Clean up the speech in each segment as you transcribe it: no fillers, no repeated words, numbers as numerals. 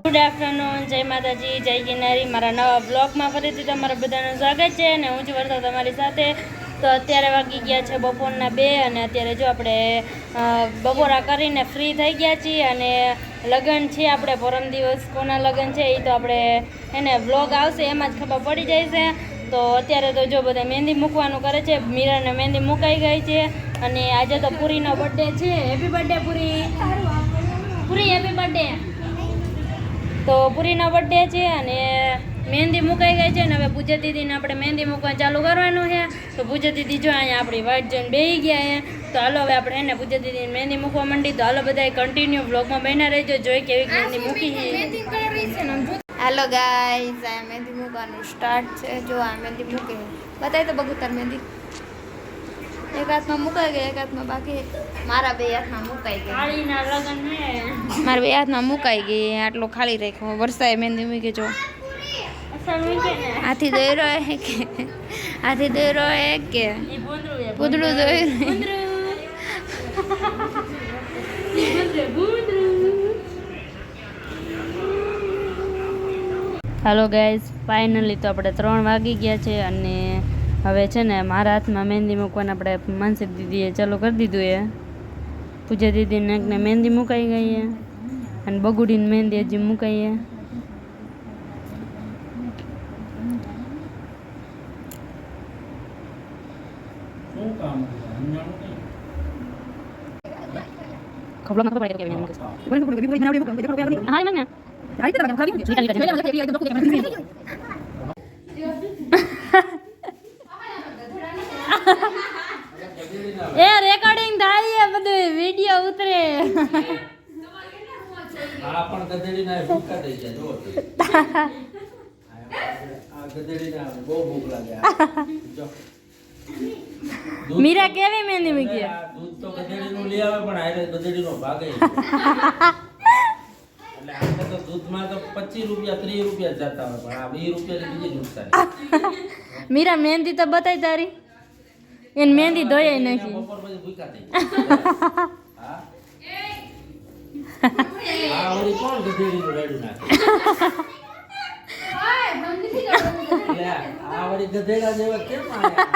Good afternoon, જય માતાજી, જય ગિરનારી. મારા નવા બ્લોગમાં ફરીથી તમારા બધાનું સ્વાગત છે અને હું જ વર્તા તમારી સાથે. તો અત્યારે વાગી ગયા છે બપોરના 2 અને અત્યારે જો આપણે બપોરા કરીને ફ્રી થઈ ગયા છીએ અને લગ્ન છે આપણે પરમ દિવસ કોના લગ્ન છે એ તો આપણે એને બ્લોગ આવશે એમાં જ ખબર પડી જાય છે. તો અત્યારે તો જો બધા મહેંદી મૂકવાનું કરે છે. મીરાને મહેંદી મુકાઈ ગઈ છે અને આજે તો પૂરીનો બર્થડે છે. હેપી બર્થડે પૂરી. પૂરી હેપી બર્થડે. તો પૂરીનો બર્થડે છે અને મહેંદી મુકાઈ ગઈ છે ને હવે પૂજા દીદીને આપણે મહેંદી મૂકવા ચાલુ કરવાનું છે. તો પૂજા દીદી જો અહીંયા આપણી વાટ જોઈને બેસી ગયા છે. તો હાલો હવે આપણે એને પૂજા દીદીને મહેંદી મૂકવા માંડી. તો હાલો બધા કન્ટિન્યુ બ્લોગમાં બન્યા રહેજો, જોઈ કેવી મહેંદી મૂકી છે. હેલો ગાઈઝ, આ મહેંદી મૂકવાનું સ્ટાર્ટ છે. જો આ મહેંદી મૂકે બતાવી તો બગુતાર મહેંદી એક હાથમાં મુકાઈ ગઈ, એક હાથમાં બાકી. મારા 2 હાથમાં મુકાઈ ગઈ. કાળીના લગન હે. મારા 2 હાથમાં મુકાઈ ગઈ. આટલો ખાલી રાખ્યો. વરસાએ મહેંદી મૂકી જો. હાથી દોયરો હે કે હાથી દોયરો હે કે પૂતળું દોયરો. હાલો ગાઈઝ, ફાઇનલી તો આપણે 3 વાગી ગયા છે અને હવે છે ને મારા હાથમાં મહેંદી મૂકવાને આપણે માનસિક દીદીએ ચાલુ કરી દીધું છે. પૂજા દીદીને એકને મહેંદી મુકાઈ ગઈ છે અને બગુડીને મહેંદી હજી મુકાઈ છે. એ રેકોર્ડિંગ થાય બધું વિડિયો ઉતરે. આ પણ ગધેડીના ભૂકા થઈ ગયા જો. આ ગધેડીના બહુ ભૂખ લાગે જો. મીરા કેવી મહેંદી મૂકી? દૂધ તો ગધેડીનું લઈ આવે પણ આયરે ગધેડીનો ભાગે. એટલે આપણે તો દૂધમાં તો 25 રૂપિયા 30 રૂપિયા જતા હોય પણ આ 20 રૂપિયાની બીજી નુકસાન. મીરા મહેંદી તો બતાવી તારી. એને મહેંદી ધોઈ નાખી. બપોર પછી ભૂકા થઈ ગયા. હા આ ઓરી કોણ ગધેડીનું રેડું નાખે? આ ઓરી ગધેડા જેવા કેમ આયા?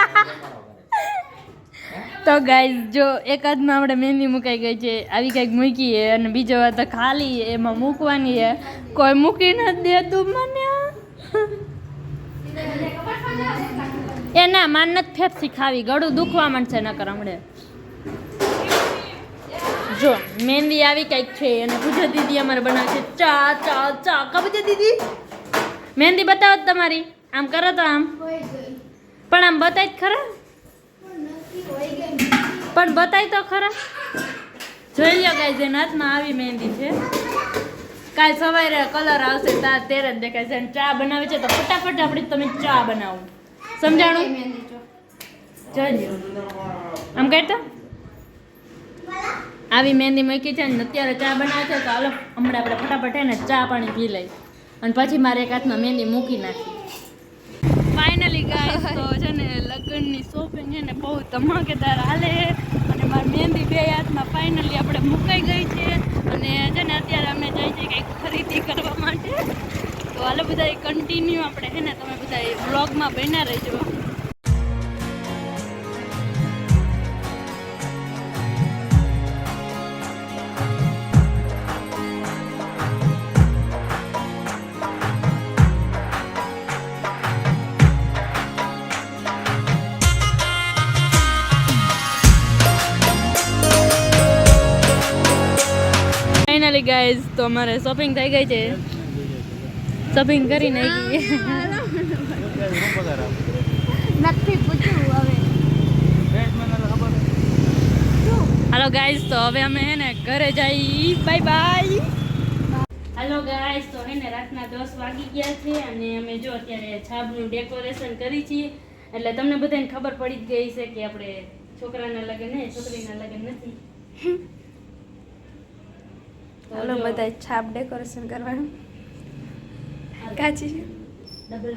તો ગાઈઝ જો એક હાથમાં આપણે મહેંદી મુકાઈ ગઈ છે, આવી કંઈક મૂકી છે અને બીજો હાથ ખાલી એમાં મૂકવાની છે. કોઈ મૂકી નથી દેતું મને. એ ના માન નથી ફેર શીખાવી, ગળું દુખવા માંડશે ન કર હમણે. જો મહેંદી આવી કંઈક છે અને પૂજા દીદી અમારે બનાવે છે ચા ચા ચા. કા પૂજા દીદી મહેંદી બતાવો તમારી. આમ કરો તો આમ પણ આમ બતાવી જ ખરા. પણ બતાય તો ખરા. જોઈ લ્યો ગાઈઝ, એના હાથમાં આવી મહેંદી છે. કાલ સવારે કલર આવશે તાર તેર જ દેખાય છે. ચા બનાવે છે તો ફટાફટ આપણે તમે ચા બનાવો. સમજાણું? જોઈ લ્યો આમ કહેતો આવી મહેંદી મૂકી છે ને અત્યારે ચા બનાવે છે. તો હાલો હમણાં આપણે ફટાફટ હે ને ચા પાણી પી લઈ અને પછી મારે એક હાથમાં મહેંદી મૂકી નાખી. ફાઇનલી ગાઈસ તો છે ને લગ્નની શોપિંગ છે ને બહુ ધમાકેદાર હાલે અને મારી મહેંદી 2 હાથમાં ફાઇનલી આપણે મુકાઈ ગઈ છે અને છે ને અત્યારે અમે જઈ છીએ કંઈક ખરીદી કરવા માટે. તો હાલો બધા કન્ટિન્યુ આપણે છે ને તમે બધા વ્લોગમાં બન્યા રહેજો. ફાઇનલી ગાઈઝ તો અમારે શોપિંગ થઈ ગઈ છે. શોપિંગ કરી નાખી. નથી પૂછ્યું હવે. હાલો ગાઈઝ તો હવે અમે હે ને ઘરે જઈ. Bye bye. હાલો ગાઈઝ તો હે ને રાતના 10 વાગી ગયા છે અને અમે જો અત્યારે છાબનું ડેકોરેશન કરી છીએ એટલે તમને બધાને ખબર પડી જ ગઈ છે કે આપણે છોકરાના લગ્ન ને છોકરીના લગ્ન નથી. હાલો બધા છાપ ડેકોરેશન કરવાનું. કાચી ડબલ